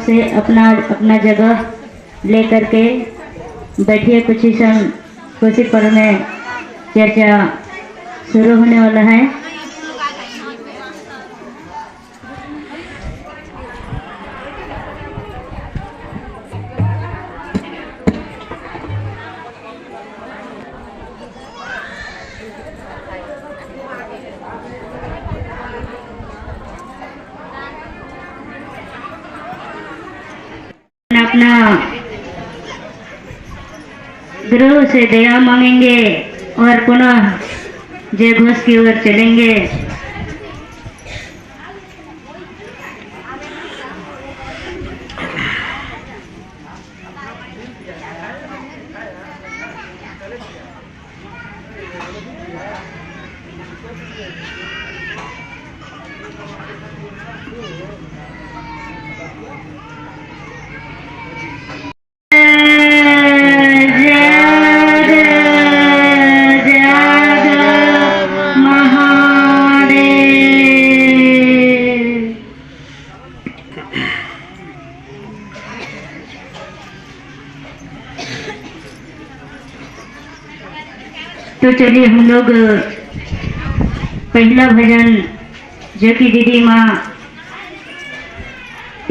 से अपना जगह लेकर के बैठिए। कुछ ही समय कुछ ही पल में चर्चा शुरू होने वाला है। अपना गुरु से दया मांगेंगे और पुनः जय घोष की ओर चलेंगे। तो चलिए हम लोग पहला भजन जो कि दीदी माँ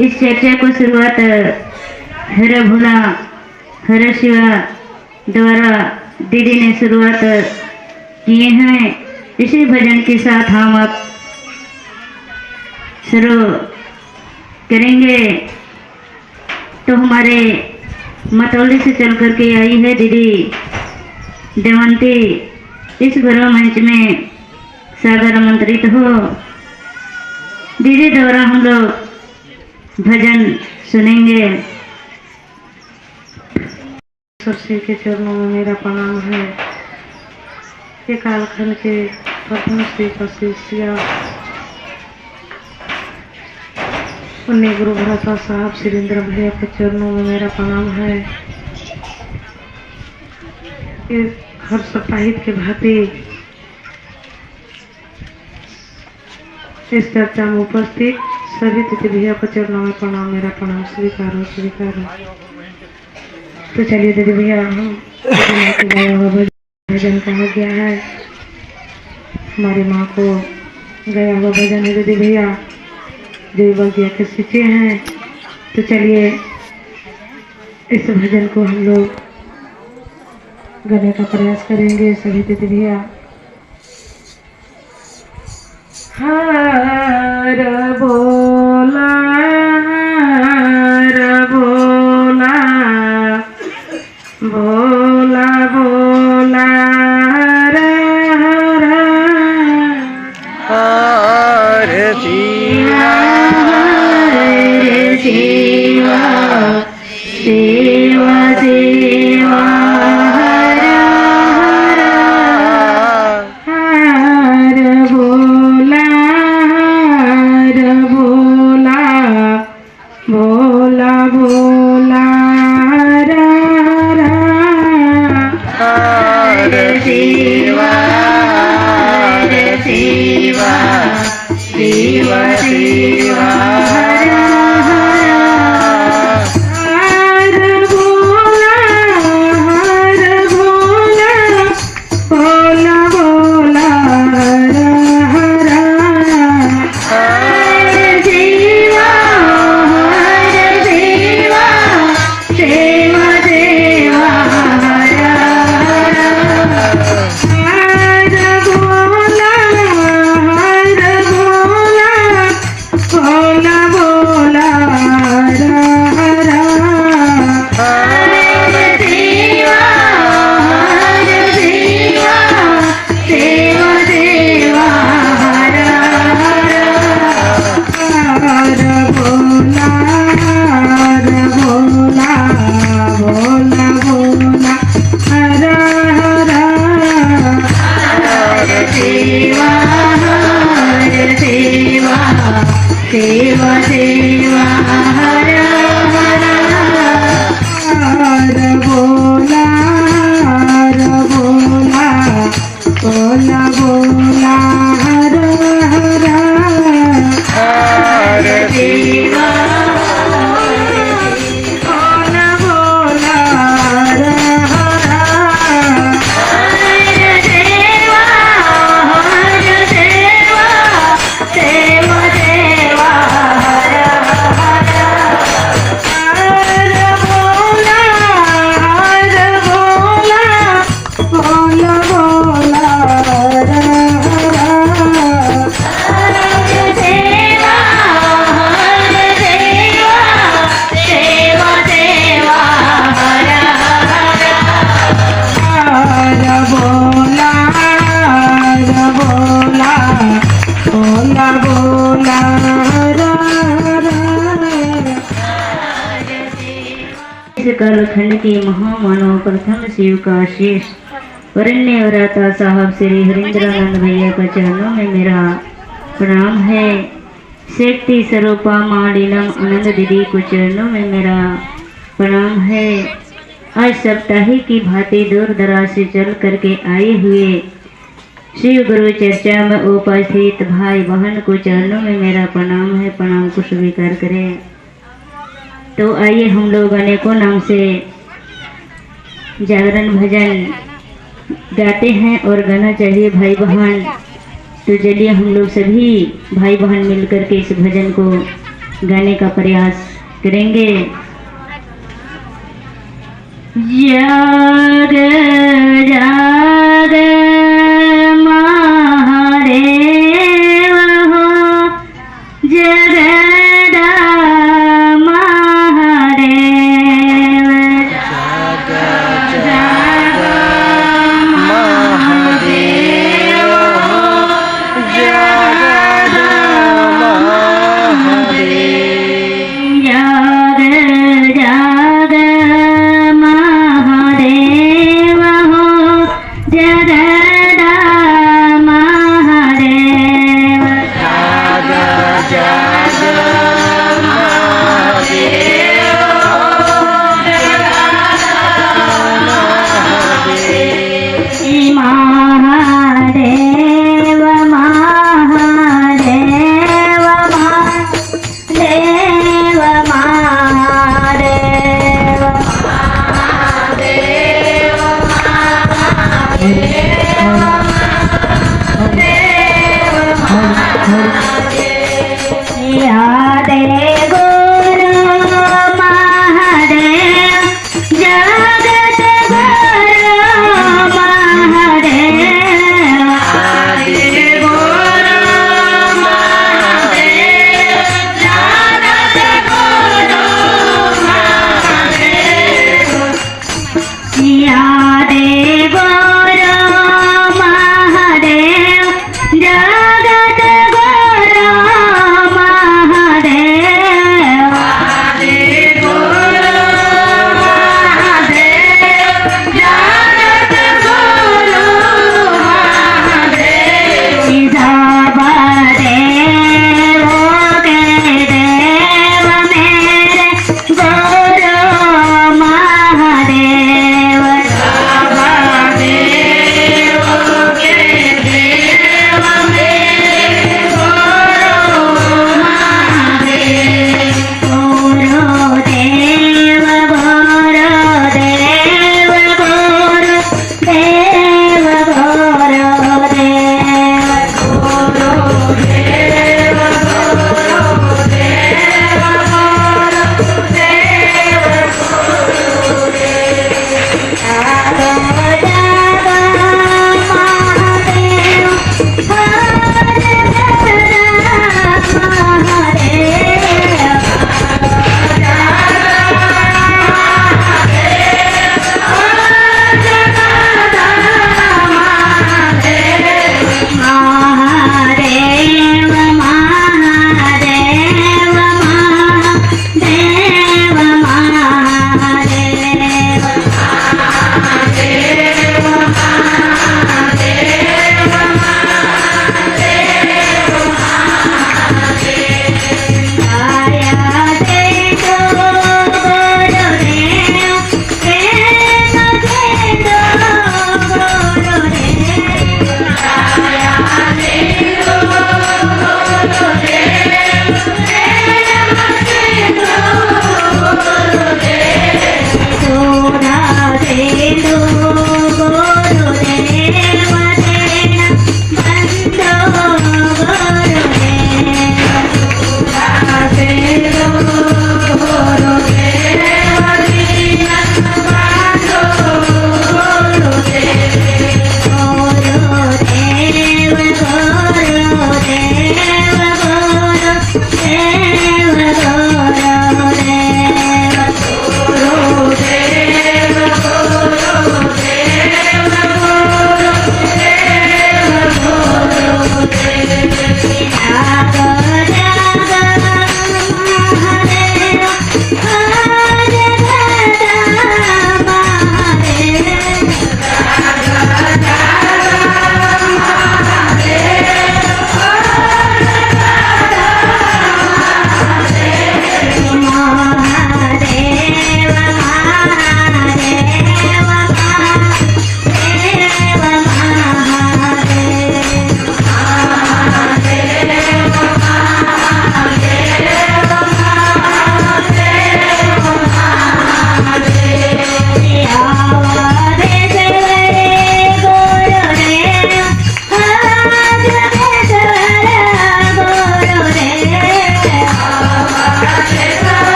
इस चर्चा को शुरुआत हर भोला हर शिवा द्वारा दीदी ने शुरुआत किए हैं। इसी भजन के साथ हम अब शुरू करेंगे। तो हमारे मतौली से चल करके आई है दीदी देवंती। इस गुरु मंच में सादर आमंत्रित हो। दीदी द्वारा हम लोग भजन सुनेंगे। सरसी के चरणों में मेरा प्रणाम है। ये कालखंड के प्रथम श्री शिष्या उन्हीं गुरु भरोसा साहब श्रीन्द्र भैया के चरणों में मेरा प्रणाम है। हर सप्ताहित के भांति इस चर्चा में उपस्थित सभी तिथि भैया को चरणों में प्रणाम, मेरा प्रणाम स्वीकार हो स्वीकार हो। तो चलिए दीदी भैया हम गाया हुआ भजन कहा गया है। हमारी माँ को गया हुआ भजन है दीदी भैया जो बगिया के सीखे हैं। तो चलिए इस भजन को हम लोग गाने का प्रयास करेंगे सभी दीदी भैया। हर बोला बोला बोला हरे शिवा शिवा शिवा देवा देवा हर हर हर बोला बोला बोला बोला हर हर हर देवा बोला बोला हर हर हर देवा हर देवा देवा देवा हर हर हर बोला बोला बोला हर हर हर देवा हर देवा देवा देवा हर हर हर बोला बोला बोला बोला हर हर इस कालखंड के महामानव प्रथम शिव का शेष वरण्य व्रता साहब श्री हरिंद्रानंद भैया का चरणों में मेरा प्रणाम है। शक्ति स्वरूपा मालिनम आनंद दीदी को चरणों में मेरा प्रणाम है। आज सप्ताही की भांति दूर दराज से चल करके आए हुए शिव गुरु चर्चा में उपस्थित भाई बहन को चरणों में मेरा प्रणाम है। प्रणाम को स्वीकार करें। तो आइए हम लोग अनेकों नाम से जागरण भजन गाते हैं और गाना चाहिए भाई बहन। तो चलिए हम लोग सभी भाई बहन मिलकर के इस भजन को गाने का प्रयास करेंगे। जाग जाग महादेव हो जगदा महादेव जाग जाग महादेव हो जगदा महादेव जाग जाग महादेव हो जगदा महादेव जाग जाग महादेव हो महादेव महादेव महादेव महादेव या दे गुरु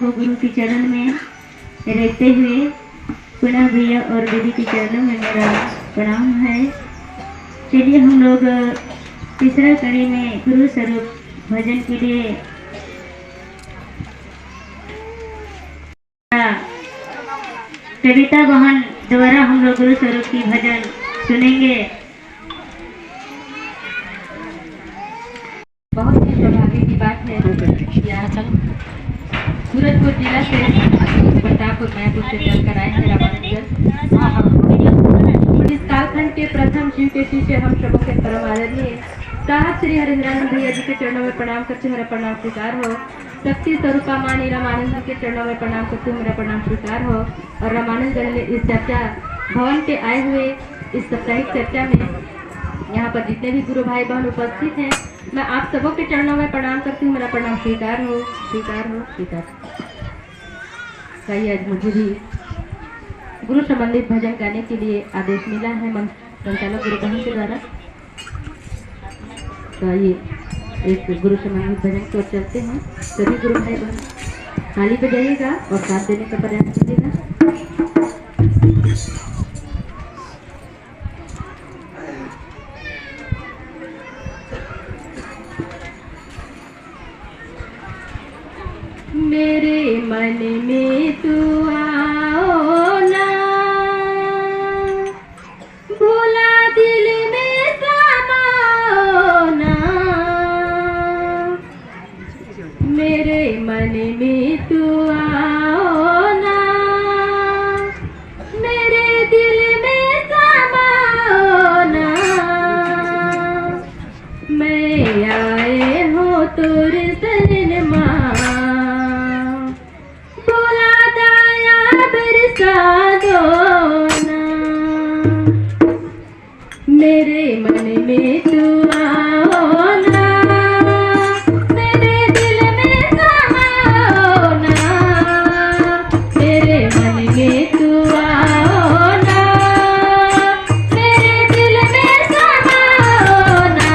को गुरु के चरण में रहते हुए पुनः भैया और दीदी के चरणों में मेरा प्रणाम है। चलिए हम लोग तीसरा कड़ी में गुरु स्वरूप भजन के लिए कविता बहन द्वारा हम लोग गुरु स्वरूप की भजन सुनेंगे। बहुत ही सौभाग्य की बात है सूरजपुर जिला से प्रतापपुर मायापुर से चलकर आए हैं रामानुजन। इस कालखंड के प्रथम शिव के शिष्य हम सबों के परम आदरणीय साहब श्री हरिंद्रानंद भैया जी के चरणों में प्रणाम करते मेरा प्रणाम स्वीकार हो। शक्ति स्वरूपा माँ रामानंद जी के चरणों में प्रणाम करते मेरा प्रणाम स्वीकार हो। और रामानंद ने इस चर्चा भवन पे आए हुए इस साप्ताहिक चर्चा में यहाँ पर जितने भी गुरु भाई बहन उपस्थित हैं, मैं आप सबों के चरणों में प्रणाम करती हूँ। मेरा प्रणाम स्वीकार हो, स्वीकार हो, स्वीकार। कई आज मुझे भी गुरु संबंधित भजन गाने के लिए आदेश मिला है संचालक गुरु बहन के द्वारा। तो आइए एक गुरु संबंधित भजन की ओर चलते हैं। सभी गुरु भाई बहन थाली पे जाइएगा और साथ देने का प्रयास कीजिएगा। मेरे मन में तू आओ ना, भोला दिल में समाओ ना। मेरे मन में तू आओ ना, मेरे दिल में समाओ ना। मैं आए हो तुर शरण माँ, मेरे मन में तू आओ ना, मेरे दिल में समाओ ना। मेरे मन में तू आओ ना, मेरे दिल में समाओ ना।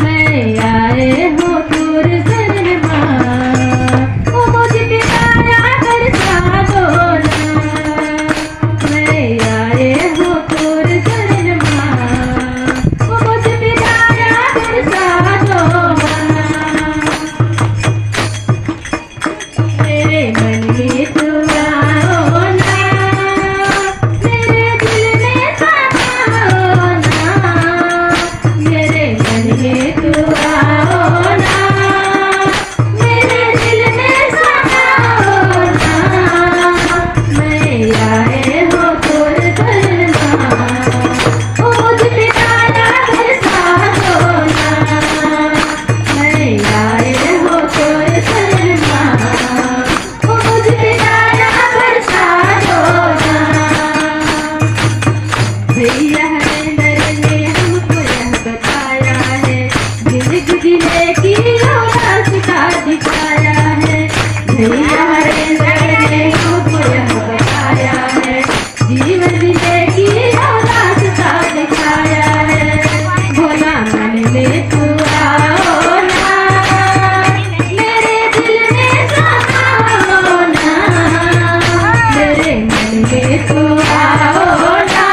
मैं आए हो तुर शरण माँ, ओ मुझ पे दया बरसा दो ना। मैं आए हो तुर शरण माँ, ओ मुझ पे दया बरसा दो ना। मेरे मन में तू आओ ना, मेरे दिल में समाओ ना। मेरे मन में तू आओ ना, मेरे दिल में समाओ ना। मैं आए हो तुर शरण माँ, ओ मुझ पे दया बरसा दो ना। मैं आए हो तुर शरण माँ, ओ मुझ पे दया बरसा दो ना। भैया हरिंदर ने हमको यह बताया है, जिंदगी जीने की रास्ता दिखाया है। भैया हरिंदर ने हमको यह बताया है, जीवन जीने की रास्ता दिखाया है। भोला मन में तू आओ ना, मेरे दिल में समाओ ना। मेरे मन में तू आओ ना,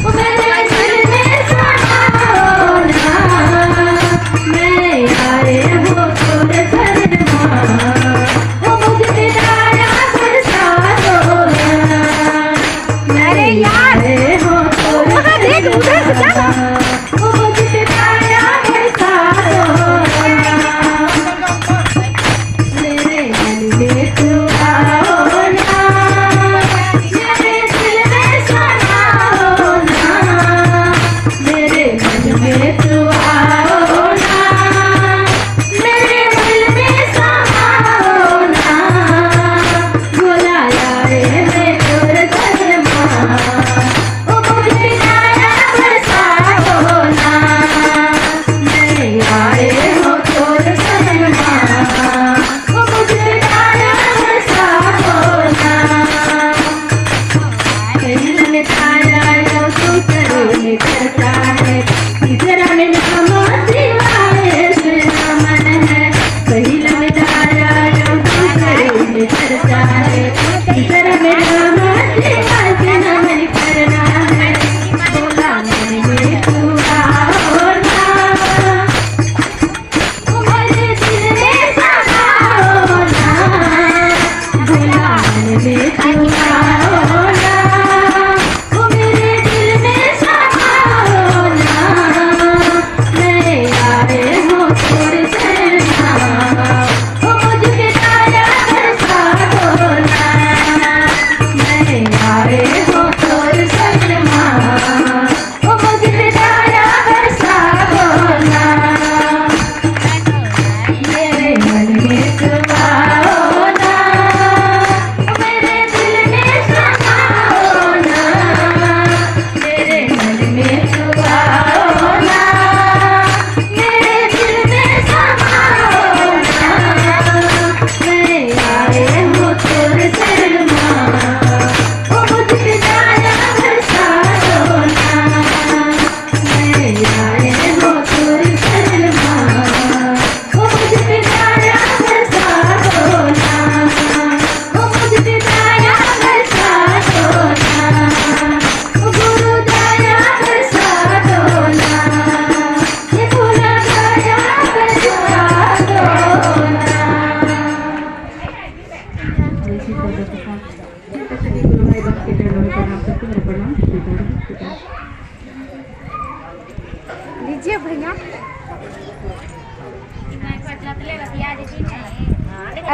मेरे दिल में समाओ ना। मैं आए हो तुर शरण माँ, ओ मुझ पे दया बरसा दो ना। मैं आए हो तुर शरण माँ, ओ मुझ पे दया बरसा दो ना। मेरे मन में तू आओ ना, मेरे दिल में समाओ ना। मेरे मन में तू आओ ना, मेरे दिल में समाओ ना। भोला आए मैं तुर शरण माँ, ओ मुझ पे दया बरसा दो ना। मैं आए हो तुर शरण माँ, ओ मुझ पे दया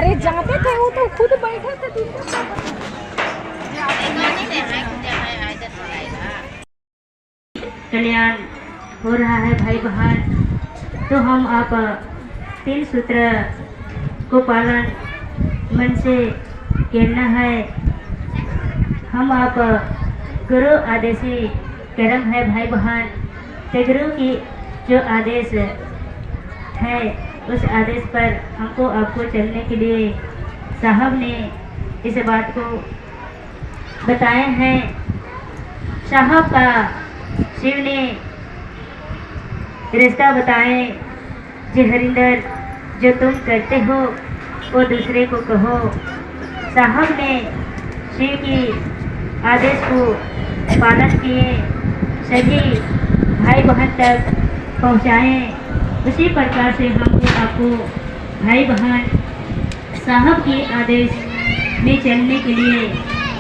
अरे जाते थे वो तो खुद बैठे थे दूसरे कल्याण हो रहा है भाई बहन। तो हम आप तीन सूत्र को पालन मन से करना है। हम आप गुरु आदेशी कर्म है भाई बहन। तो गुरु की जो आदेश है उस आदेश पर हमको आपको चलने के लिए साहब ने इस बात को बताए हैं। साहब का शिव ने रिश्ता बताए, जो हरिंदर जो तुम करते हो वो दूसरे को कहो। साहब ने शिव की आदेश को पालन किए, सभी भाई बहन तक पहुँचाए। उसी प्रकार से हमको आपको भाई बहन साहब के आदेश में चलने के लिए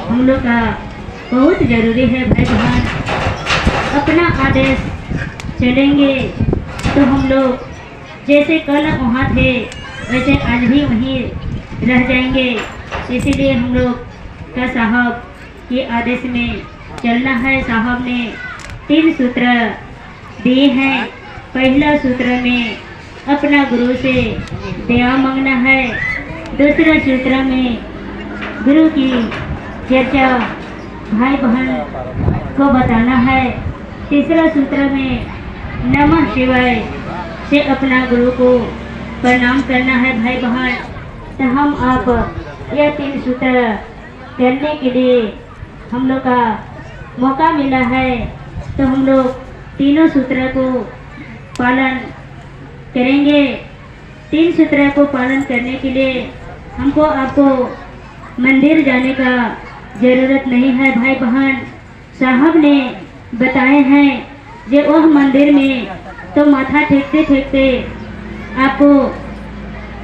हम लोग का बहुत ज़रूरी है भाई बहन। अपना आदेश चलेंगे तो हम लोग जैसे कल वहाँ थे वैसे आज भी वहीं रह जाएंगे। इसीलिए हम लोग का साहब के आदेश में चलना है। साहब ने 3 सूत्र दिए हैं। पहला सूत्र में अपना गुरु से दया मांगना है। दूसरा सूत्र में गुरु की चर्चा भाई बहन को बताना है। तीसरा सूत्र में नमः शिवाय से अपना गुरु को प्रणाम करना है भाई बहन। तो हम आप यह 3 सूत्र करने के लिए हम लोग का मौका मिला है। तो हम लोग तीनों सूत्र को पालन करेंगे। 3 सूत्र को पालन करने के लिए हमको आपको मंदिर जाने का ज़रूरत नहीं है भाई बहन। साहब ने बताए हैं जो वह मंदिर में तो माथा टेकते टेकते आपको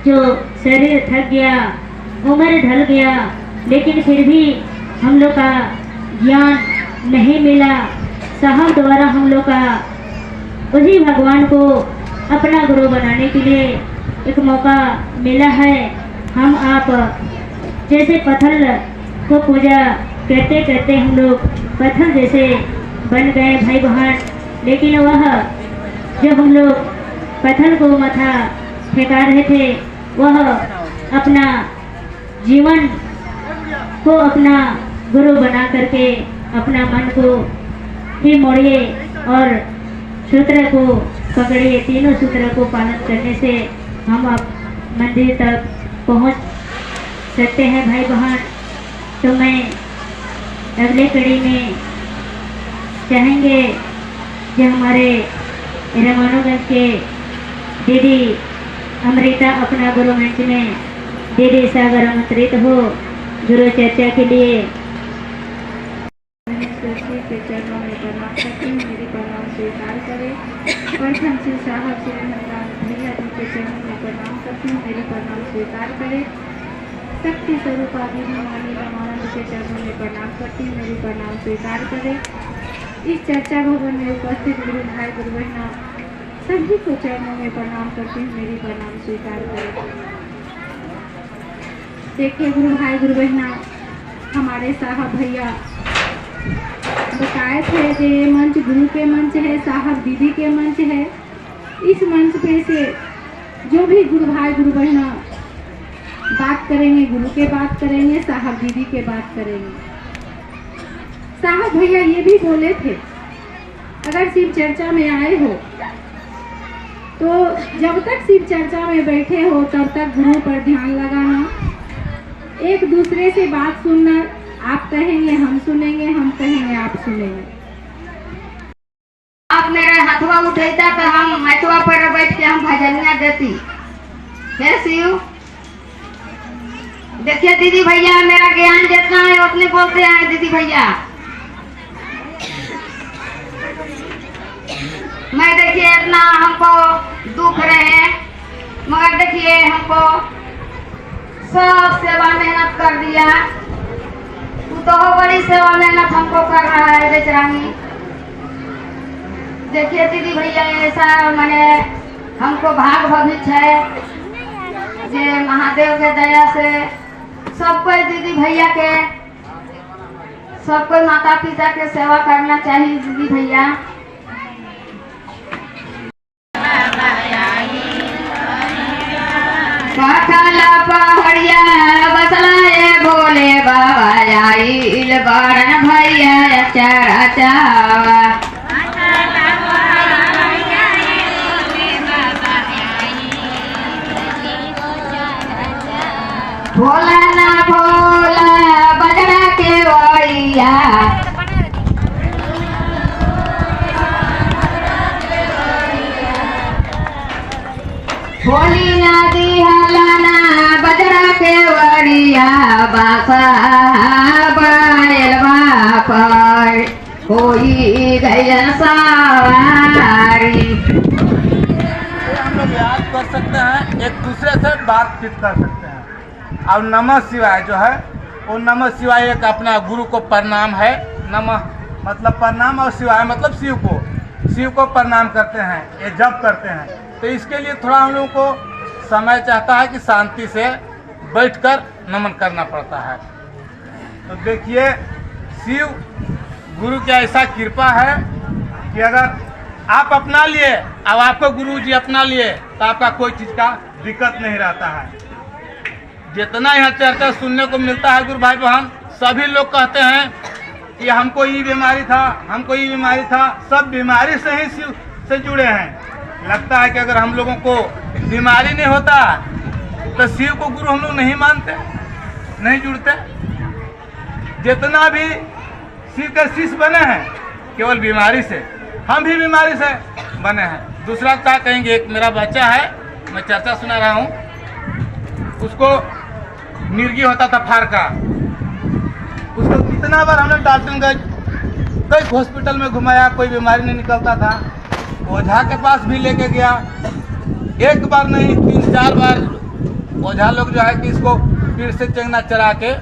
जो शरीर थक गया, उम्र ढल गया, लेकिन फिर भी हम लोग का ज्ञान नहीं मिला। साहब द्वारा हम लोग का उसी भगवान को अपना गुरु बनाने के लिए एक मौका मिला है। हम आप जैसे पत्थर को पूजा करते करते हम लोग पत्थर जैसे बन गए भाई बहन। लेकिन वह जो हम लोग पत्थर को माथा ठेका रहे थे वह अपना जीवन को अपना गुरु बना करके अपना मन को ही मोड़िए और सूत्र को पकड़िए। तीनों सूत्र को पालन करने से हम आप मंदिर तक पहुंच सकते हैं भाई बहन। तो मैं अगले कड़ी में चाहेंगे जो हमारे रामानुगंज के दीदी अमृता अपना गुरु मंच में दीदी सागर आमंत्रित हो गुरु चर्चा के लिए। के चरणों में प्रणाम करती हूँ, मेरी प्रणाम स्वीकार करें। प्रथम से साहब श्री हनुमान भैया जी के चरणों में प्रणाम करती हूँ, मेरी प्रणाम स्वीकार करें। शक्ति स्वरूप आदि भवानी रामानंद के चरणों में प्रणाम करती हूँ, मेरी प्रणाम स्वीकार करें। इस चर्चा भवन में उपस्थित गुरु भाई गुरु बहना सभी को चरणों में प्रणाम करती हूँ, मेरी प्रणाम स्वीकार करें। देखिए गुरु भाई गुरु बहना हमारे साहब भैया बताए थे कि ये मंच गुरु के मंच है, साहब दीदी के मंच है। इस मंच पे से जो भी गुरु भाई गुरु बहना बात करेंगे गुरु के बात करेंगे, साहब दीदी के बात करेंगे। साहब भैया ये भी बोले थे अगर शिव चर्चा में आए हो तो जब तक शिव चर्चा में बैठे हो तब तक गुरु पर ध्यान लगाना, एक दूसरे से बात सुनना। आप कहेंगे हम सुनेंगे, हम कहेंगे आप सुनेंगे। आप मेरा हथवा उठेता तो हम हथवा पर बैठ के हम भजनिया देती। हे शिव, देखिए दीदी भैया मेरा ज्ञान जितना है उतने बोलते हैं दीदी भैया। मैं देखिए इतना हमको दुख रहे मगर देखिए हमको सब सेवा मेहनत कर दिया। तो बड़ी सेवा मेहनत हमको कर रहा है बेचारानी। देखिए दीदी भैया ऐसा मैंने हमको भाग भविष्य है जे महादेव के दया से सब कोई दीदी भैया के, सब कोई माता पिता के सेवा करना चाहिए दीदी भैया। पथला पहड़िया बसलाए भोले बाबा आइल बारन भैया चारा चावा। भोला ना भोला बजरा के वैया, भोली नदी हलाना बजरा के वरिया, बासा बायल बापर कोई गैया सवारी। हम लोग याद कर सकते हैं, एक दूसरे से बातचीत कर सकते हैं। और नमः शिवाय जो है वो नमः शिवाय एक अपना गुरु को प्रणाम है। नमः मतलब प्रणाम और शिवाय मतलब शिव को प्रणाम करते हैं, ये जप करते हैं। तो इसके लिए थोड़ा हम लोगों को समय चाहता है कि शांति से बैठकर नमन करना पड़ता है। तो देखिए शिव गुरु की ऐसा कृपा है कि अगर आप अपना लिए, अब आपको गुरु जी अपना लिए तो आपका कोई चीज़ का दिक्कत नहीं रहता है। जितना यहाँ चर्चा सुनने को मिलता है गुरु भाई बहन, सभी लोग कहते हैं कि हमको ये बीमारी था, हमको ये बीमारी था। सब बीमारी से ही शिव से जुड़े हैं। लगता है कि अगर हम लोगों को बीमारी नहीं होता तो शिव को गुरु हम लोग नहीं मानते, नहीं जुड़ते। जितना भी शिव के शिष्य बने हैं केवल बीमारी से, हम भी बीमारी से बने हैं। दूसरा क्या कहेंगे, एक मेरा बच्चा है, मैं चर्चा सुना रहा हूँ, उसको मिर्गी होता था फार का। उसको कितना बार हमने डॉक्टरगंज कई हॉस्पिटल में घुमाया, कोई बीमारी नहीं निकलता था। ओझा के पास भी लेके गया, एक बार नहीं 3-4 बार। ओझा लोग जो है कि इसको पीठ से चंगना चरा के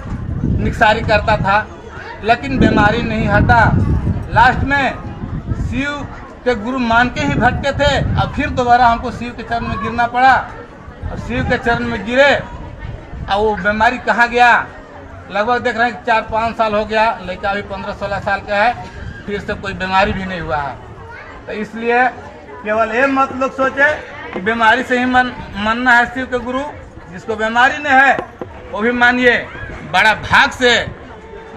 निकसारी करता था, लेकिन बीमारी नहीं हटा। लास्ट में शिव के गुरु मान के ही भटके थे। अब फिर दोबारा हमको शिव के चरण में गिरना पड़ा। और शिव के चरण में गिरे और वो बीमारी कहाँ गया। लगभग देख रहे हैं 4-5 साल हो गया, लड़का अभी 15-16 साल का है, फिर से कोई बीमारी भी नहीं हुआ है। तो इसलिए केवल ये मत लोग सोचे कि बीमारी से ही मानना है शिव के गुरु। जिसको बीमारी नहीं है वो भी मानिए। बड़ा भाग से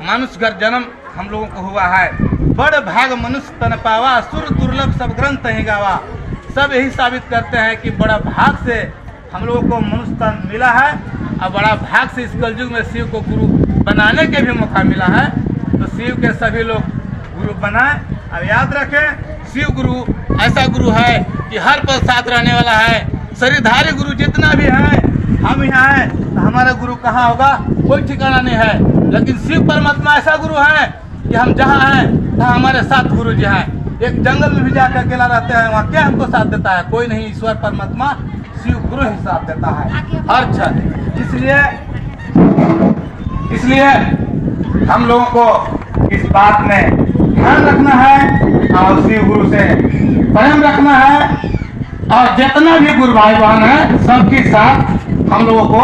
मनुष्य घर जन्म हम लोगों को हुआ है। बड़ भाग मनुष्य तन पावा, सुर दुर्लभ सब ग्रंथ ही गावा। सब यही साबित करते हैं कि बड़ा भाग से हम लोगों को मनुष्य तन मिला है और बड़ा भाग से इस कलयुग में शिव को गुरु बनाने के भी मौका मिला है। तो शिव के सभी लोग गुरु बनाए। अब याद रखें, शिव गुरु ऐसा गुरु है कि हर पल साथ रहने वाला है। शरीरधारी गुरु जितना भी है, हम यहाँ हैं तो हमारा गुरु कहाँ होगा कोई ठिकाना नहीं है। लेकिन शिव परमात्मा ऐसा गुरु है कि हम जहाँ हैं वहाँ हमारे साथ गुरु जी हैं। एक जंगल में भी जाकर अकेला रहते हैं, वहाँ क्या हमको साथ देता है? कोई नहीं, ईश्वर परमात्मा शिव गुरु ही साथ देता है हर क्षण। इसलिए हम लोगों को इस बात में ध्यान रखना है और शिव गुरु से प्रेम रखना है। और जितना भी गुरु भाई बहन है सबके साथ हम लोगों को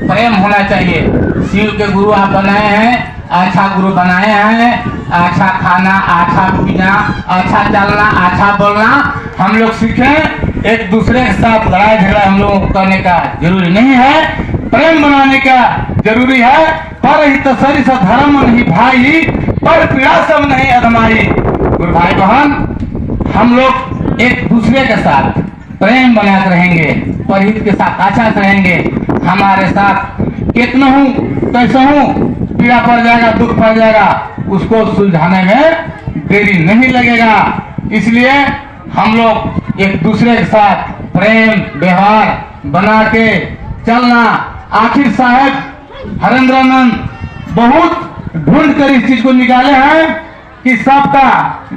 प्रेम होना चाहिए। शिव के गुरु आप बनाए हैं, अच्छा गुरु बनाए हैं। अच्छा खाना, अच्छा पीना, अच्छा चलना, अच्छा बोलना हम लोग सीखें। एक दूसरे के साथ लड़ाई झगड़ा हम लोगों को करने का जरूरी नहीं है, प्रेम बनाने का जरूरी है। पर ही तो सरी सा धर्म नहीं भाई, पर पीड़ा सब नहीं अधमाई। गुरु भाई बहन हम लोग एक दूसरे के साथ प्रेम बनाकर रहेंगे, परहित के साथ अच्छा से रहेंगे। हमारे साथ कितना हूँ कैसा हूँ पीड़ा पड़ जाएगा, दुख पड़ जाएगा, उसको सुलझाने में देरी नहीं लगेगा। इसलिए हम लोग एक दूसरे के साथ प्रेम व्यवहार बना के चलना। आखिर साहब हरेंद्रानंद बहुत ढूंढ कर इस चीज को निकाले हैं कि सबका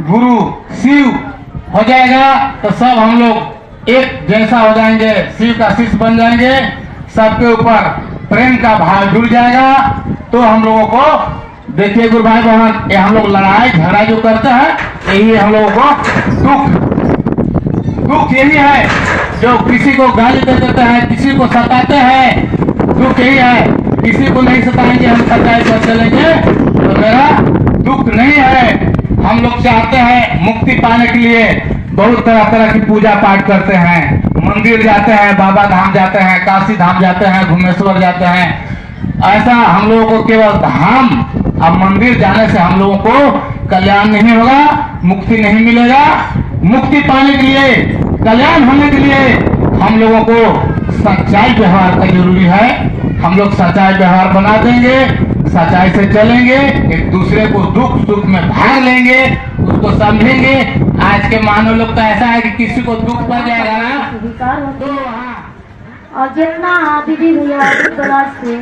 गुरु शिव हो जाएगा तो सब हम लोग एक जैसा हो जाएंगे, शिव का शिष्य बन जाएंगे। सबके ऊपर प्रेम का भाव जुड़ जाएगा। तो हम लोगों को देखिए गुरु भाई बहन, ये हम लोग लड़ाई झगड़ा जो करते हैं यही हम लोगों को दुख यही है जो किसी को गाली दे देते हैं, किसी को सताते हैं, दुख यही है। किसी को नहीं सताएंगे, हम सच्चाई पर चलेंगे तो मेरा दुख नहीं है। हम लोग चाहते हैं मुक्ति पाने के लिए बहुत तरह तरह की पूजा पाठ करते हैं, मंदिर जाते हैं, बाबा धाम जाते हैं, काशी धाम जाते हैं, घुमेश्वर जाते हैं। ऐसा हम लोगों को केवल धाम और मंदिर जाने से हम लोगों को कल्याण नहीं होगा, मुक्ति नहीं मिलेगा। मुक्ति पाने के लिए, कल्याण होने के लिए हम लोगों को सच्चाई व्यवहार का जरूरी है। हम लोग सच्चाई व्यवहार बना देंगे, सच्चाई से चलेंगे, एक दूसरे को दुख सुख में भाग लेंगे, उसको समझेंगे। आज के मानव लोग तो ऐसा है कि किसी को दुख पड़ जाएगा ना तो और जितना दीदी भैया प्रयास से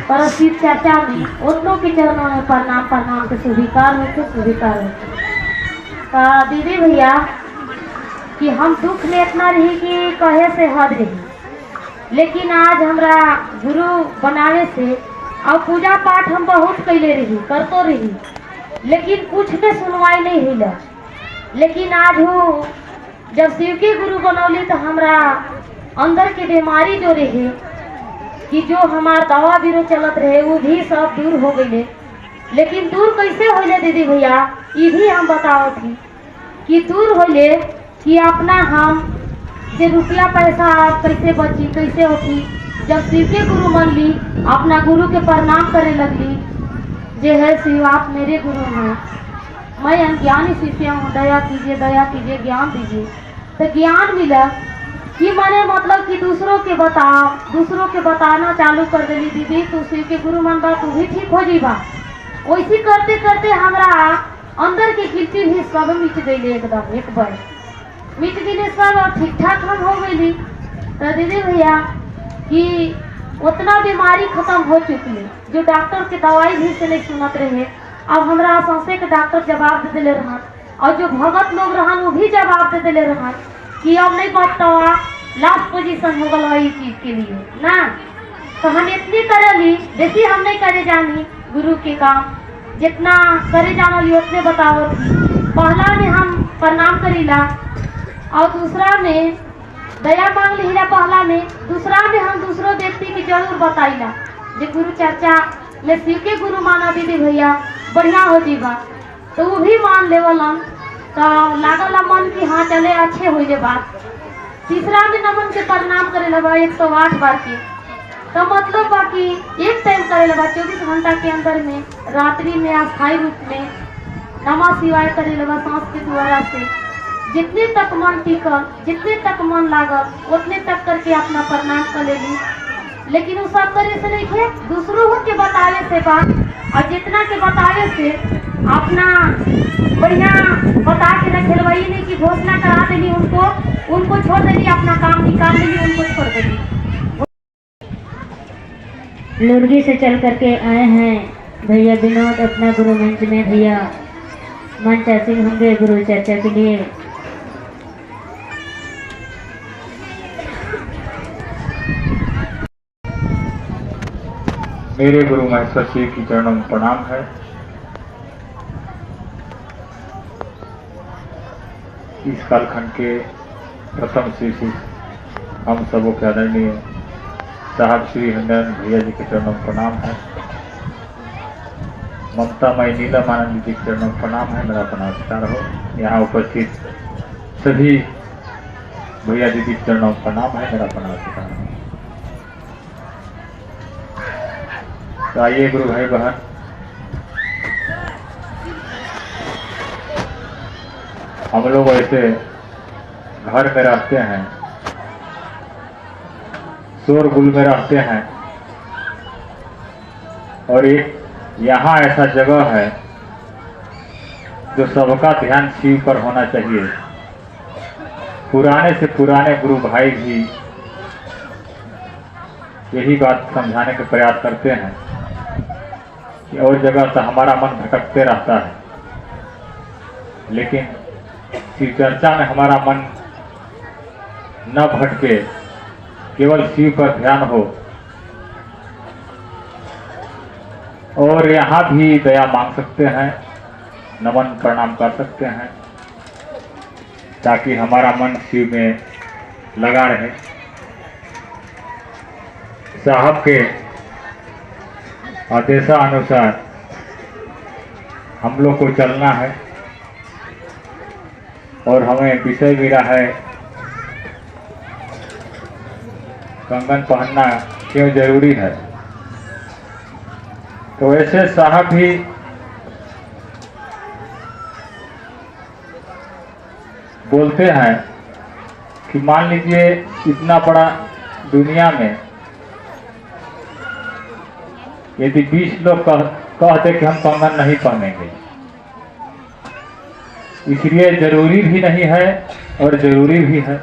परसित चर्चा में उतनों के चरणों में प्रणाम के स्वीकार होते दीदी भैया कि हम दुख में इतना रही कि कहे से हद रही। लेकिन आज हमरा गुरु बनावे से और पूजा पाठ हम बहुत कैले रही, करतो रही, लेकिन कुछ के सुनवाई नहीं हिला। लेकिन आज हो जब शिव के गुरु बनौली तो हमरा अंदर के बीमारी जो रहे कि जो हमार दवा बीरो चलत रहे वो भी सब दूर हो गए। लेकिन दूर कैसे होले दीदी भैया, ये भी हम बताओ थी कि दूर होले कि अपना हम जे रुपया पैसा कैसे बची कैसे होती। जब शिव के गुरु मान ली, अपना गुरु के प्रणाम करे लगली, जे है शिव आप मेरे गुरु हैं, मैं अज्ञानी शिष्य हूँ, दया कीजिए ज्ञान दीजिए। तो ज्ञान मिला कि मैंने मतलब कि दूसरों के बताना चालू कर देली। दीदी तू शिव के गुरु मान बा, तू भी ठीक हो जीबा। वैसी करते करते हमारा अंदर की गिल्टी भी सब मिट गई, एकदम एक बार मिट गई सब, और ठीक ठाक हम हो गई। तो दीदी भैया कि उतना बीमारी खत्म हो चुकी है, जो डॉक्टर के दवाई भी से नहीं सुनत रहे। अब हमारा सौसे के डॉक्टर जवाब दे दिले रहन, और जो भगत लोग रहन वो भी जवाब दे दिले रहन कि अब नहीं बचता, लास्ट पोजीशन हो गया ये चीज के लिए ना। तो हम इतनी कर ली, जैसे हम नहीं करे जानी गुरु के काम, जितना करे जाना ली उतने बताओ थी। पहला में हम प्रणाम करीला और दूसरा में दया मांग लीला, पहला में। दूसरा में हम दूसरों व्यक्ति की जरूर बताइला जो गुरु चर्चा में शिव के गुरु माना दीदी भैया बढ़िया हो जीवा, तो वो भी मान लेवलन। तो लागल मन की हाँ चले अच्छे हो जे बात। तीसरा में नमन के प्रणाम करे लगा 108 बार के, तो मतलब बाकी एक टाइम करे लगा 24 घंटा के अंदर में, रात्रि में अस्थायी रूप में नमः शिवाय करे लगा सांस के द्वारा से। जितने तक मन टिकल, जितने तक मन लागल उतने तक करके अपना प्रणाम कर लेली। लेकिन वो सब करे से नहीं थे, दूसरों के बतावे से बात, और जितना के बतावे से अपना बढ़िया बता के रखे लगा। ये नहीं कि घोषणा करा देली उनको छोड़ देली, अपना काम निकाल देली, उनको छोड़ देली। लुर्गी से चल करके आए हैं भैया विनोद अपना गुरु मंच में। भैया मंच ऐसे होंगे गुरु चर्चा के लिए। मेरे गुरु महेश्वर शिव की चरणों में प्रणाम है। इस कालखंड के प्रथम शिष्य हम सबों के आदरणीय साहब श्री हरिनारायण भैया जी के चरणों में प्रणाम है। ममता मई नीलम आनंद जी के चरणों में प्रणाम है, मेरा प्रणाम स्वीकार हो। यहाँ उपस्थित सभी भैया दीदी के चरणों में प्रणाम है, मेरा प्रणाम स्वीकार हो। तो आइए गुरु भाई बहन, हम लोग ऐसे घर में रहते हैं, शोरगुल में रहते हैं, और एक यहाँ ऐसा जगह है जो सबका ध्यान शिव पर होना चाहिए। पुराने से पुराने गुरु भाई भी यही बात समझाने का प्रयास करते हैं कि और जगह तो हमारा मन भटकते रहता है, लेकिन शिव चर्चा में हमारा मन न भटके, केवल शिव पर ध्यान हो। और यहाँ भी दया मांग सकते हैं, नमन प्रणाम कर सकते हैं, ताकि हमारा मन शिव में लगा रहे। साहब के आदेशानुसार हम लोग को चलना है और हमें विषय मिला है कंगन पहनना क्यों जरूरी है। तो ऐसे साहब भी बोलते हैं कि मान लीजिए इतना बड़ा दुनिया में यदि 20 लोग कहते कि हम कंगन नहीं पहनेंगे, इसलिए जरूरी भी नहीं है और जरूरी भी है।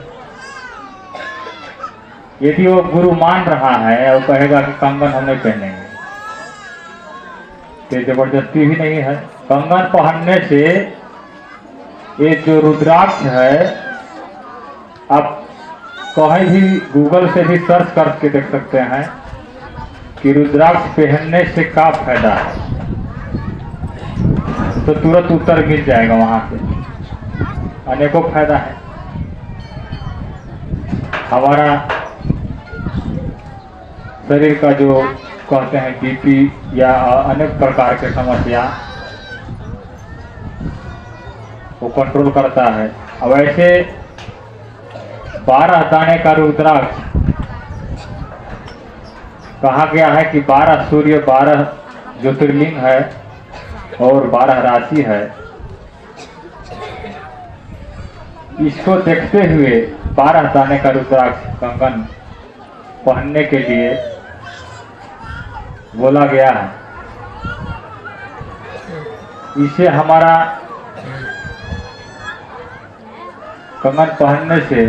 यदि वो गुरु मान रहा है और कहेगा कि कंगन हम नहीं पहनेंगे, तो जबरदस्ती भी नहीं है। कंगन पहनने से ये जो रुद्राक्ष है, आप कहीं भी गूगल से भी सर्च करके देख सकते हैं कि रुद्राक्ष पहनने से क्या फायदा है, तो तुरंत उत्तर मिल जाएगा वहां से। अनेकों फायदा है। हमारा शरीर का जो कहते हैं बीपी या अनेक प्रकार के समस्या वो कंट्रोल करता है। अब ऐसे 12 दाने का रुद्राक्ष कहा गया है कि 12 सूर्य 12 ज्योतिर्लिंग है और 12 राशि है। इसको देखते हुए 12 दाने का रुद्राक्ष कंगन पहनने के लिए बोला गया है। इसे हमारा कंगन पहनने से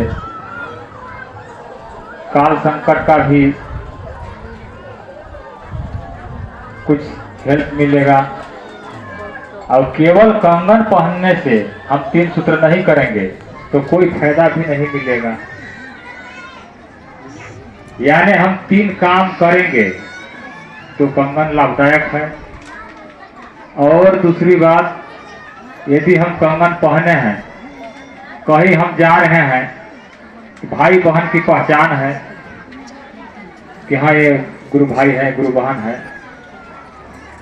काल संकट का भी कुछ हेल्प मिलेगा। और केवल कंगन पहनने से हम 3 सूत्र नहीं करेंगे तो कोई फायदा भी नहीं मिलेगा। यानी हम 3 काम करेंगे तो कंगन लाभदायक है। और दूसरी बात, यदि हम कंगन पहने हैं, कहीं हम जा रहे हैं, भाई बहन की पहचान है कि हाँ ये गुरु भाई है, गुरु बहन है,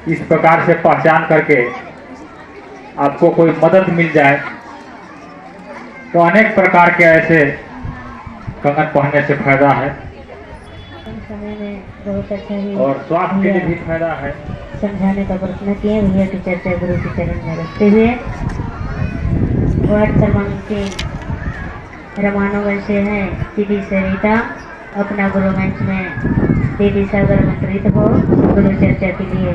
इस प्रकार से पहचान करके आपको कोई मदद मिल जाए, तो अनेक प्रकार के ऐसे कंगन पहनने से फायदा है। समय में बहुत अच्छा ही और स्वास्थ्य के लिए भी फायदा है। समझाने का प्रयत्न किए। भैया की चर्चा गुरु के चरण में रखते हुए वार्ड क्रमांक 3 रमानगर से हैं दीदी सरिता, अपना गुरु मंच में दीदी सागर आमंत्रित हो गुरु चर्चा के लिए।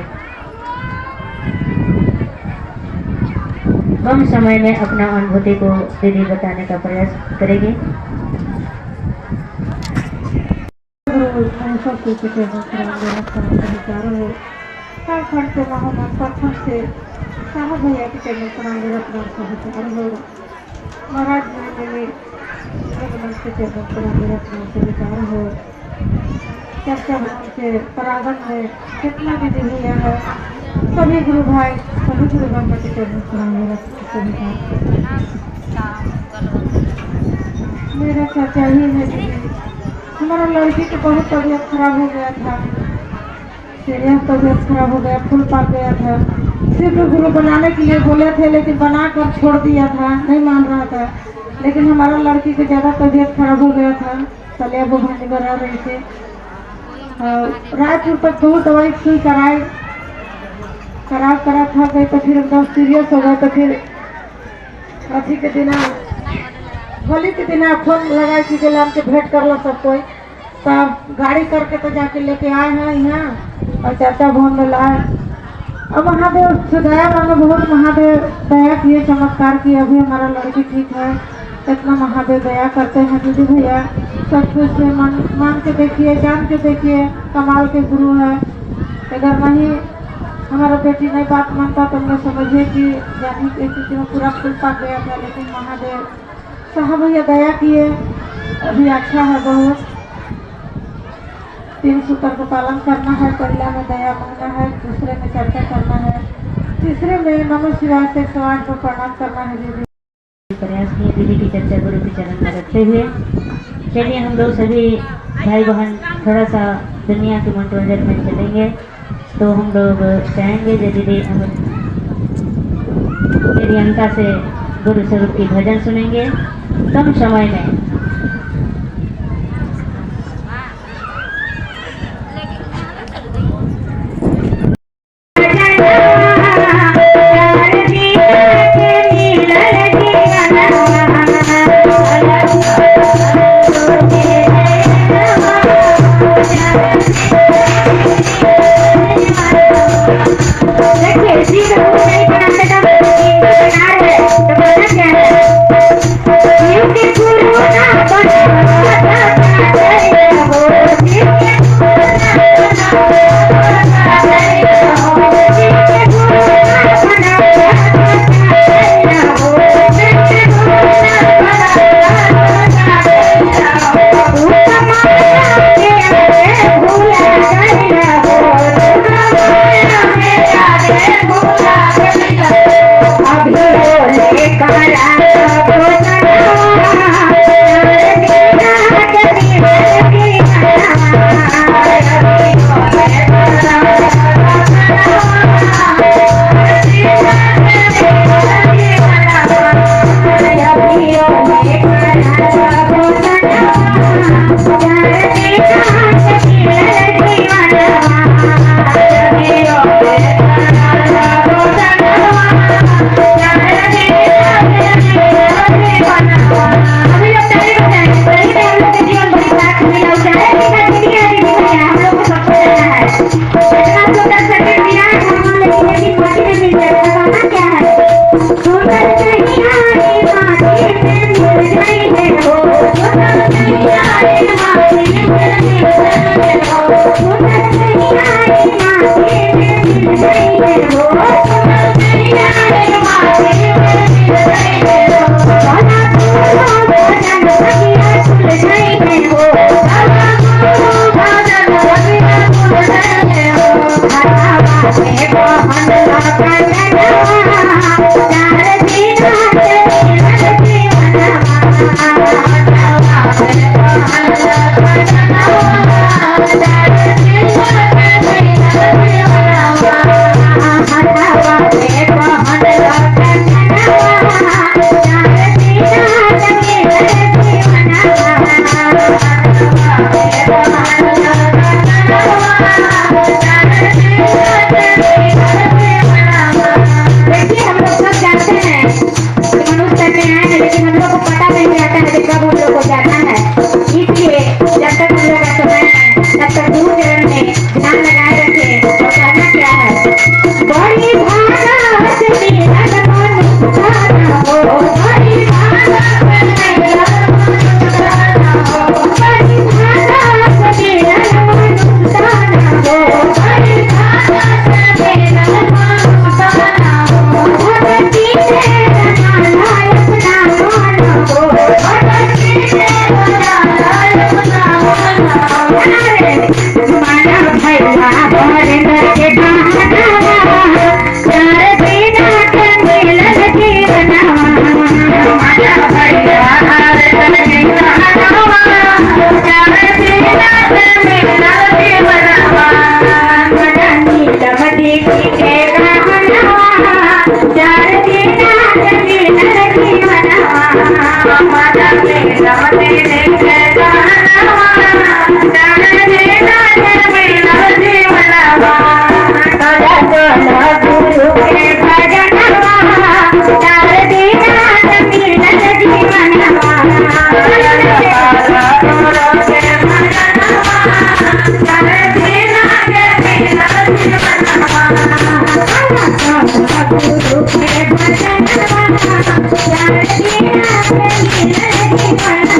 कम समय में अपना अनुभूति को दीदी बताने का प्रयास करेगी। भैया के चरण महाराज हो चर्चा से परागण है कितना भी भैया है, सभी गुरु भाई सभी गुरु बाबा के चरण मेरा चाचा ही है। हमारा लड़की की बहुत तबीयत खराब हो गया था, सीरियस तबीयत खराब हो गया, फूल पाक गया था। सिर्फ गुरु बनाने के लिए बोले थे, लेकिन बनाकर छोड़ दिया था, नहीं मान रहा था। लेकिन हमारा लड़की की ज़्यादा तबीयत खराब हो गया था, चलिए वो भंडी करा रहे थे। रायपुर तक बहुत दवाई सुई कराए, करा था गए तो फिर एकदम सीरियस हो गए। तो फिर अथी के दिन होली के दिन फोन लगाए कि गलाम के भेंट कर लो सब कोई, तब गाड़ी करके तो जाके लेके आए हैं यहाँ और चर्चा भवन में लाए। अब महादेव से दया मांगे, बहुत महादेव दया किए, चमत्कार किए, अभी हमारा लड़की ठीक है। इतना महादेव दया करते हैं दीदी भैया, सब कुछ से मान के देखिए, जान के देखिए, कमाल के गुरु है। अगर नहीं हमारा बेटी नहीं बात मानता तो मैं समझिए कि जानी की स्थिति में पूरा फूल पाक गया था। लेकिन महादेव साहब भैया दया किए, अभी अच्छा है बहुत। 3 सूत्र का पालन करना है, पहला में दया मांगना है, दूसरे में चर्चा करना है, तीसरे में नमः शिवाय से 108 को प्रणाम करना है। दीदी प्रयास किए दीदी की चर्चा गुरु के चरण में रखते हुए चलिए हम लोग सभी भाई बहन थोड़ा सा दुनिया के मनोरंजन में चलेंगे। तो हम लोग चाहेंगे जो दीदी मेरी अंका से गुरु स्वरूप की भजन सुनेंगे कम समय में।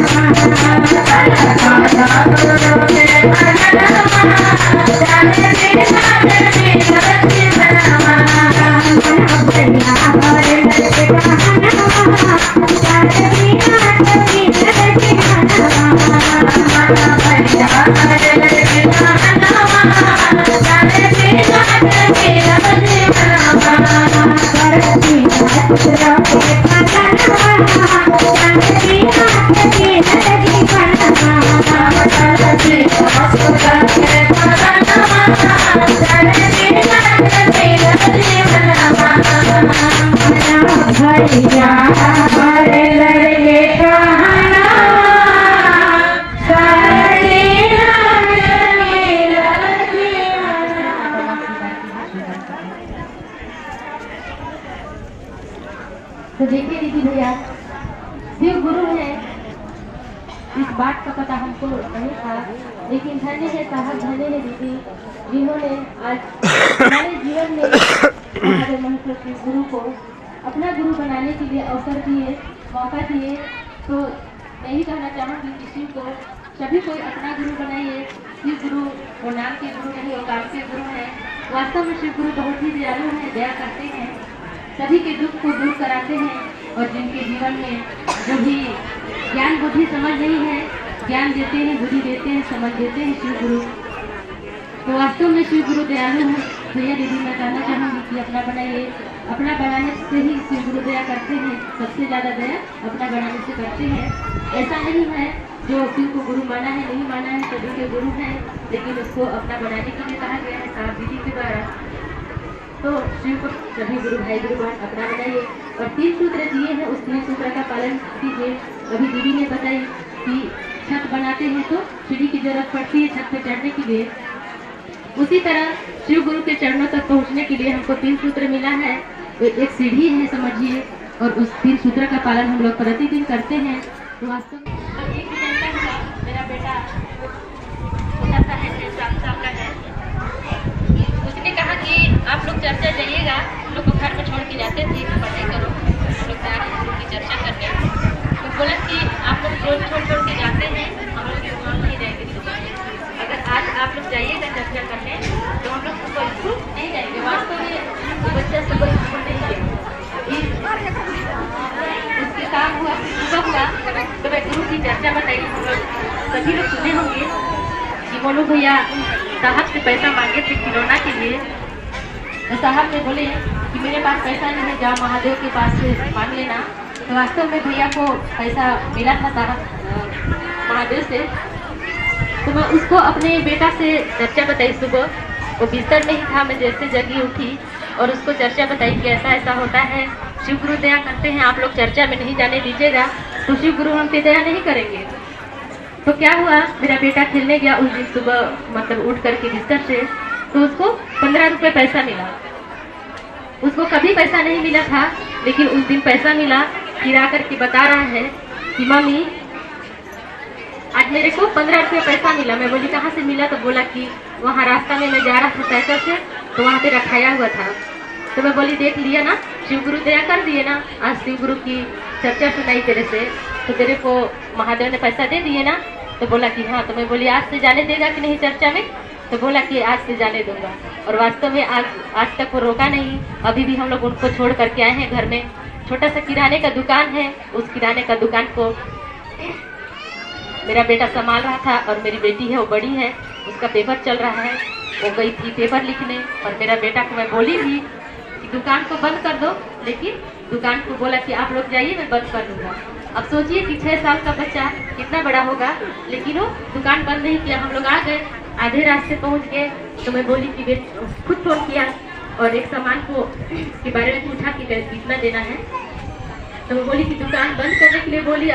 Thank you. तो देखिए दीदी भैया, शिव गुरु है, इस बात का पता हमको नहीं था, लेकिन धन्य है साहब, धन्य है दीदी, जिन्होंने आज हमारे जीवन में हमारे महत्व के गुरु को अपना गुरु बनाने के लिए अवसर दिए, मौका दिए। तो यही कहना चाहूँगी कि शिव को सभी कोई अपना गुरु बनाइए। शिव गुरु वो नाम के गुरु नहीं, वो काम के गुरु हैं। वास्तव में शिव गुरु बहुत ही दयालु हैं, दया करते हैं, सभी के दुख को दूर कराते हैं, और जिनके जीवन में जो भी ज्ञान बुद्धि समझ नहीं है, ज्ञान देते हैं, बुद्धि देते हैं, समझ देते हैं शिव गुरु। तो वास्तव में शिव गुरु दयालु हैं। भैया दीदी मैं कहना चाहूँगी कि अपना बनाइए, अपना बनाने से ही शिव गुरु दया करते हैं, सबसे ज़्यादा दया अपना बनाने से करते हैं। ऐसा नहीं है जो शिव को गुरु माना है, नहीं माना है, सभी के गुरु हैं, लेकिन उसको अपना बनाने के लिए कहा गया है साहब दीदी के द्वारा। तो शिव को सभी गुरु भाई गुरु बहन अपना बनाइए, और 3 सूत्र दिए हैं, उस 3 सूत्र का पालन कीजिए। अभी दीदी ने बताई कि छत बनाते हैं तो सीढ़ी की जरूरत पड़ती है छत पर चढ़ने के लिए, उसी तरह शिव गुरु के चरणों तक पहुंचने के लिए हमको 3 सूत्र मिला है। तो एक सीढ़ी है समझिए, और उस 3 सूत्र का पालन हम लोग प्रतिदिन करते हैं। तो वास्तव में एक घंटा हुआ, मेरा बेटा छोटा सा है, 7 साल का है, उसने कहा कि आप लोग चर्चा जाइएगा, हम लोग को घर में छोड़ के जाते थे, पढ़ाई करो, हम लोग जा रहे हैं उनकी चर्चा करने। तो बोला कि आप लोग रोज छोड़ के जाते हैं, हम लोग स्कूल नहीं जाएंगे सुबह, अगर आज आप लोग जाइएगा चर्चा करने तो हम लोग सुबह स्कूल नहीं जाएंगे। वास्तव में बच्चा सुबह स्कूल नहीं जाएगा, उसके काम हुआ, सुबह हुआ तो मैं गुरु की चर्चा बताई, हम लोग सभी लोग सुने होंगे कि मोनू भैया साहब से पैसा मांगे थे खिलौना के लिए। तो साहब ने बोले कि मेरे पास पैसा नहीं है, जाओ महादेव के पास से मांग लेना। तो वास्तव में भैया को पैसा मिला था साहब महादेव से। तो मैं उसको अपने बेटा से चर्चा बताई सुबह, वो बिस्तर में ही था, मैं जैसे जगी उठी और उसको चर्चा बताई कि ऐसा ऐसा होता है, शिव गुरु दया करते हैं, आप लोग चर्चा में नहीं जाने दीजिएगा तो शिव गुरु हम पे दया नहीं करेंगे। तो क्या हुआ, मेरा बेटा खेलने गया उस दिन सुबह, मतलब उठ करके बिस्तर से, तो उसको 15 रुपये पैसा मिला। उसको कभी पैसा नहीं मिला था, लेकिन उस दिन पैसा मिला। फिर आकर के बता रहा है कि मम्मी आज मेरे को 15 रुपये पैसा मिला। मैं बोली कहाँ से मिला, तो बोला कि वहाँ रास्ता में मैं जा रहा था साइकिल से, तो वहाँ पे रखाया हुआ था। तो मैं बोली देख लिया ना, शिव गुरु दया कर दिए ना, आज शिव गुरु की चर्चा सुनाई तेरे से, तो तेरे को महादेव ने पैसा दे दिए ना। तो बोला कि हाँ। तो मैं बोली आज से जाने देगा कि नहीं चर्चा में, तो बोला कि आज से जाने दूंगा। और वास्तव में आज तक वो रोका नहीं। अभी भी हम लोग उनको छोड़ करके आए हैं। घर में छोटा सा किराने का दुकान है, उस किराने का दुकान को मेरा बेटा संभाल रहा था, और मेरी बेटी है वो बड़ी है, उसका पेपर चल रहा है, वो गई थी पेपर लिखने। और मेरा बेटा को मैं बोली थी कि दुकान को बंद कर दो, लेकिन दुकान को बोला कि आप लोग जाइए मैं बंद कर दूंगा। अब सोचिए कि 6 साल का बच्चा कितना बड़ा होगा, लेकिन वो दुकान बंद नहीं किया। हम लोग आ गए, आधे रास्ते पहुंच गए, तो मैं बोली कि खुद फोन किया और एक सामान को के बारे में पूछा कि कितना देना है। तो मैं बोली कि दुकान बंद करने के लिए बोली,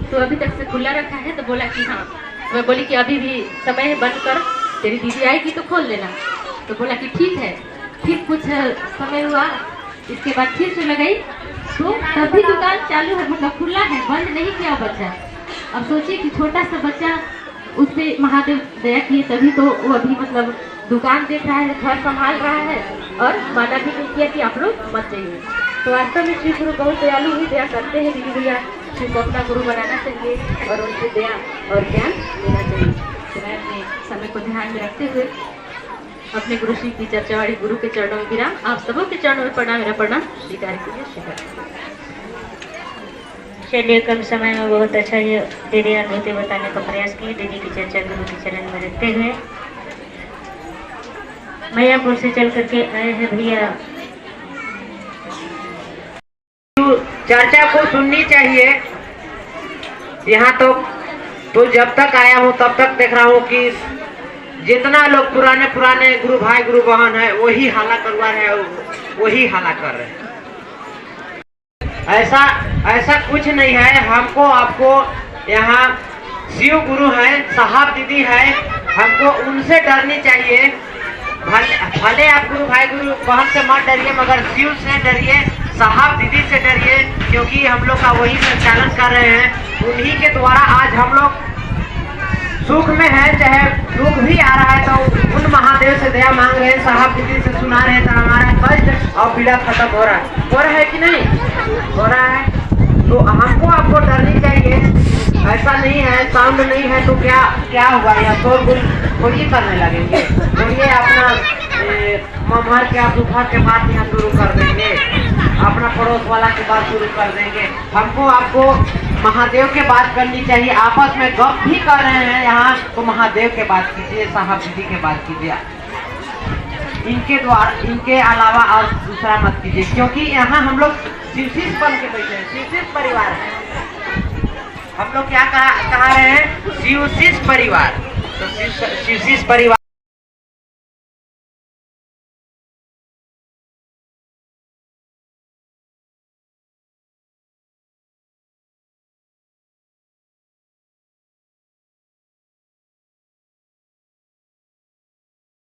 तो अभी तक से खुला रखा है, तो बोला कि हाँ। तो मैं बोली कि अभी भी समय है, बंद कर, तेरी दीदी आएगी तो खोल लेना। तो बोला कि ठीक है। फिर कुछ समय हुआ, इसके बाद फिर से लगाई, तो तभी दुकान चालू है, मतलब खुला है, बंद नहीं किया बच्चा। अब सोचिए कि छोटा सा बच्चा, उस पर महादेव दया किए, तभी तो वो अभी मतलब दुकान देख रहा है, घर संभाल रहा है, और माना भी नहीं किया कि आप लोग मत जाइए। तो वास्तव में शिव गुरु बहुत दयालु ही दया करते हैं। दीदी भैया शिव को अपना गुरु बनाना चाहिए और उनसे दया और ज्ञान देना चाहिए। तो मैं अपने समय को ध्यान में रखते हुए अपने गुरु श्री की चर्चा वाली गुरु के चरणों में विराम, आप सबों के चरणों में प्रणाम, मेरा प्रणाम स्वीकार कीजिए। चलिए कम समय में बहुत अच्छा ये दीदी अनुभूति बताने का प्रयास की। दीदी की चर्चा गुरु के चरण में रखते हुए मैयापुर से चल करके आए हैं भैया। चर्चा को सुननी चाहिए। यहाँ तो जब तक आया हूँ तब तक देख रहा हूँ कि जितना लोग पुराने गुरु भाई गुरु बहन है वही हाला करवा रहे हैं, वही हाला कर रहे हैं। ऐसा कुछ नहीं है। हमको आपको यहाँ शिव गुरु है, साहब दीदी है, हमको उनसे डरनी चाहिए। भले आप गुरु भाई गुरु बहन से मत डरिए, मगर शिव से डरिए, साहब दीदी से डरिए, क्योंकि हम लोग का वही संचालन कर रहे हैं। उन्हीं के द्वारा आज हम लोग सुख में है, चाहे दुख भी आ रहा है तो उन महादेव से दया मांग रहे हैं, साहब दीदी से सुना रहे हैं तो हमारा कष्ट और पीड़ा खत्म हो रहा है कि नहीं हो रहा है। तो हमको आपको डरनी चाहिए, ऐसा नहीं है साउंड नहीं है तो क्या हुआ, यहाँ शोरगुल थोड़ी करने लगेंगे। बोलिए अपना मम्हर के दुखा के बात यहाँ शुरू कर देंगे, अपना पड़ोस वाला की बात शुरू कर देंगे। हमको आपको महादेव के बात करनी चाहिए। आपस में गप भी कर रहे हैं यहाँ तो महादेव के बात कीजिए, साहब दीदी के बात कीजिए, इनके द्वारा, इनके अलावा और दूसरा मत कीजिए, क्योंकि यहाँ हम लोग शिवशीष बन के बैठे हैं, शिवशीष परिवार है। हम लोग क्या कहा रहे हैं, शिवशीष परिवार। तो शिवशीष परिवार